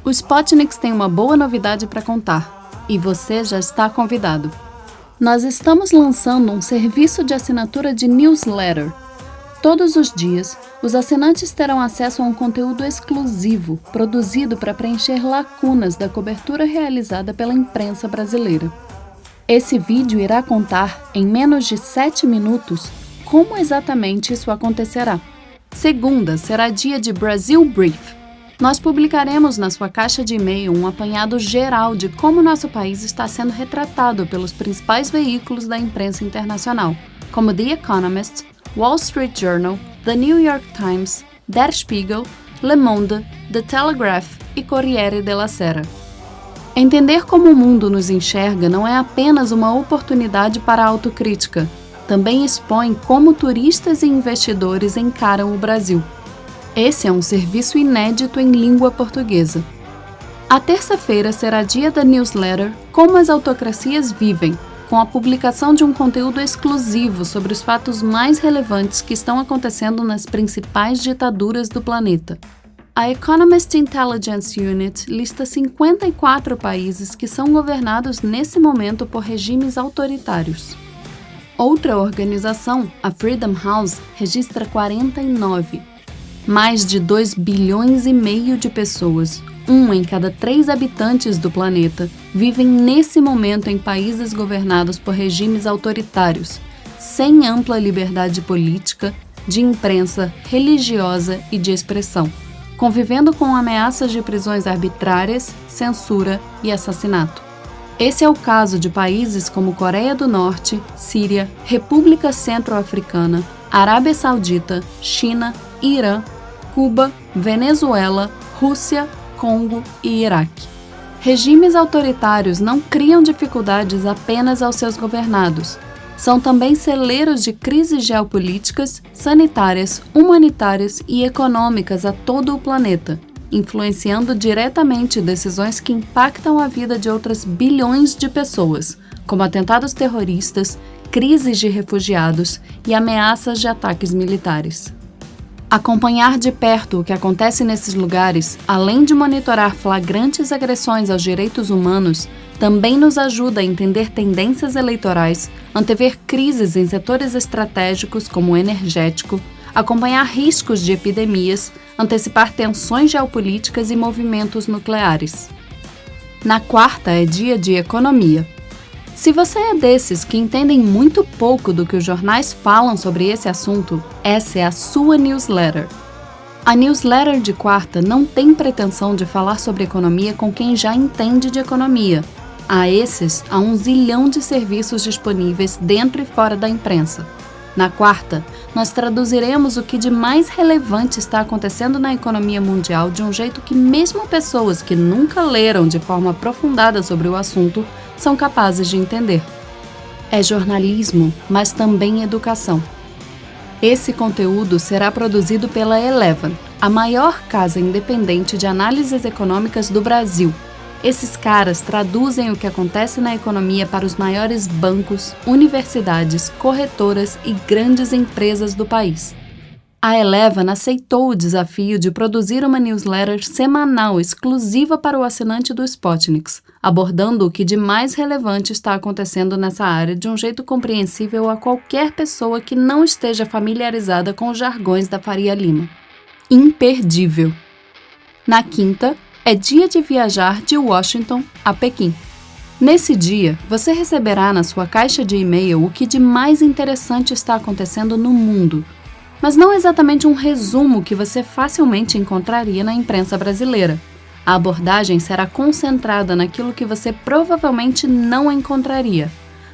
O Spotniks tem uma boa novidade para contar, e você já está convidado. Nós estamos lançando um serviço de assinatura de newsletter. Todos os dias, os assinantes terão acesso a um conteúdo exclusivo, produzido para preencher lacunas da cobertura realizada pela imprensa brasileira. Esse vídeo irá contar, em menos de 7 minutos, como exatamente isso acontecerá. Segunda será dia de Brasil Brief. Nós publicaremos na sua caixa de e-mail um apanhado geral de como nosso país está sendo retratado pelos principais veículos da imprensa internacional, como The Economist, Wall Street Journal, The New York Times, Der Spiegel, Le Monde, The Telegraph e Corriere della Sera. Entender como o mundo nos enxerga não é apenas uma oportunidade para a autocrítica, também expõe como turistas e investidores encaram o Brasil. Esse é um serviço inédito em língua portuguesa. A terça-feira será dia da newsletter Como as Autocracias Vivem, com a publicação de um conteúdo exclusivo sobre os fatos mais relevantes que estão acontecendo nas principais ditaduras do planeta. A Economist Intelligence Unit lista 54 países que são governados nesse momento por regimes autoritários. Outra organização, a Freedom House, registra 49. Mais de 2,5 bilhões de pessoas, 1 em cada 3 habitantes do planeta, vivem nesse momento em países governados por regimes autoritários, sem ampla liberdade política, de imprensa, religiosa e de expressão, convivendo com ameaças de prisões arbitrárias, censura e assassinato. Esse é o caso de países como Coreia do Norte, Síria, República Centro-Africana, Arábia Saudita, China, Irã, Cuba, Venezuela, Rússia, Congo e Iraque. Regimes autoritários não criam dificuldades apenas aos seus governados. São também celeiros de crises geopolíticas, sanitárias, humanitárias e econômicas a todo o planeta, influenciando diretamente decisões que impactam a vida de outras bilhões de pessoas, como atentados terroristas, crises de refugiados e ameaças de ataques militares. Acompanhar de perto o que acontece nesses lugares, além de monitorar flagrantes agressões aos direitos humanos, também nos ajuda a entender tendências eleitorais, antever crises em setores estratégicos como o energético, acompanhar riscos de epidemias, antecipar tensões geopolíticas e movimentos nucleares. Na quarta é dia de economia. Se você é desses que entendem muito pouco do que os jornais falam sobre esse assunto, essa é a sua newsletter. A newsletter de quarta não tem pretensão de falar sobre economia com quem já entende de economia. A esses, há 1 zilhão de serviços disponíveis dentro e fora da imprensa. Na quarta, nós traduziremos o que de mais relevante está acontecendo na economia mundial de um jeito que mesmo pessoas que nunca leram de forma aprofundada sobre o assunto são capazes de entender. É jornalismo, mas também educação. Esse conteúdo será produzido pela Eleven, a maior casa independente de análises econômicas do Brasil. Esses caras traduzem o que acontece na economia para os maiores bancos, universidades, corretoras e grandes empresas do país. A Eleven aceitou o desafio de produzir uma newsletter semanal exclusiva para o assinante do Spotniks, abordando o que de mais relevante está acontecendo nessa área de um jeito compreensível a qualquer pessoa que não esteja familiarizada com os jargões da Faria Lima. Imperdível! Na quinta, é dia de viajar de Washington a Pequim. Nesse dia, você receberá na sua caixa de e-mail o que de mais interessante está acontecendo no mundo, mas não exatamente um resumo que você facilmente encontraria na imprensa brasileira. A abordagem será concentrada naquilo que você provavelmente não encontraria: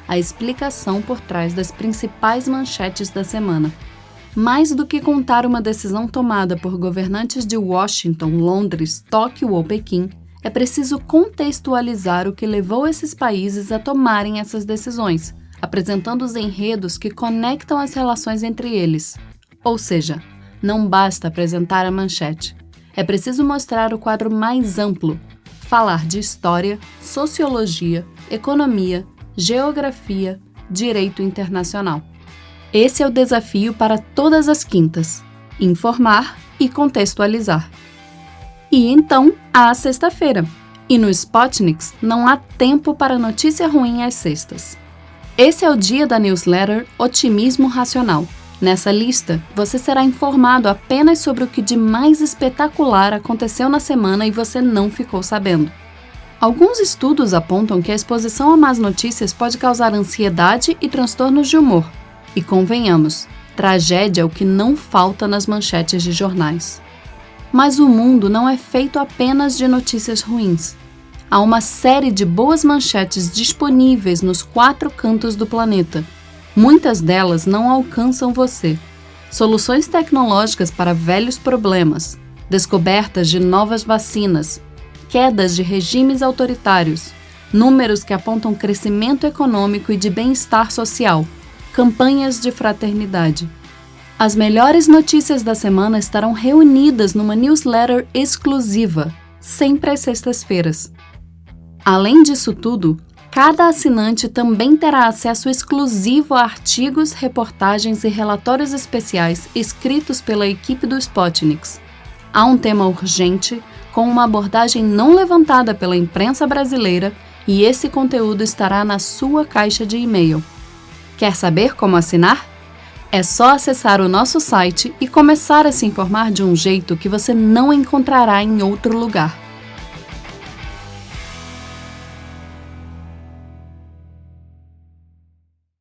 a explicação por trás das principais manchetes da semana. Mais do que contar uma decisão tomada por governantes de Washington, Londres, Tóquio ou Pequim, é preciso contextualizar o que levou esses países a tomarem essas decisões, apresentando os enredos que conectam as relações entre eles. Ou seja, não basta apresentar a manchete. É preciso mostrar o quadro mais amplo, falar de história, sociologia, economia, geografia, direito internacional. Esse é o desafio para todas as quintas: informar e contextualizar. E então, há sexta-feira. E no Spotniks não há tempo para notícia ruim às sextas. Esse é o dia da newsletter Otimismo Racional. Nessa lista, você será informado apenas sobre o que de mais espetacular aconteceu na semana e você não ficou sabendo. Alguns estudos apontam que a exposição a más notícias pode causar ansiedade e transtornos de humor. E convenhamos, tragédia é o que não falta nas manchetes de jornais. Mas o mundo não é feito apenas de notícias ruins. Há uma série de boas manchetes disponíveis nos 4 cantos do planeta. Muitas delas não alcançam você. Soluções tecnológicas para velhos problemas, descobertas de novas vacinas, quedas de regimes autoritários, números que apontam crescimento econômico e de bem-estar social, campanhas de fraternidade. As melhores notícias da semana estarão reunidas numa newsletter exclusiva, sempre às sextas-feiras. Além disso tudo, cada assinante também terá acesso exclusivo a artigos, reportagens e relatórios especiais escritos pela equipe do Spotniks. Há um tema urgente, com uma abordagem não levantada pela imprensa brasileira, e esse conteúdo estará na sua caixa de e-mail. Quer saber como assinar? É só acessar o nosso site e começar a se informar de um jeito que você não encontrará em outro lugar.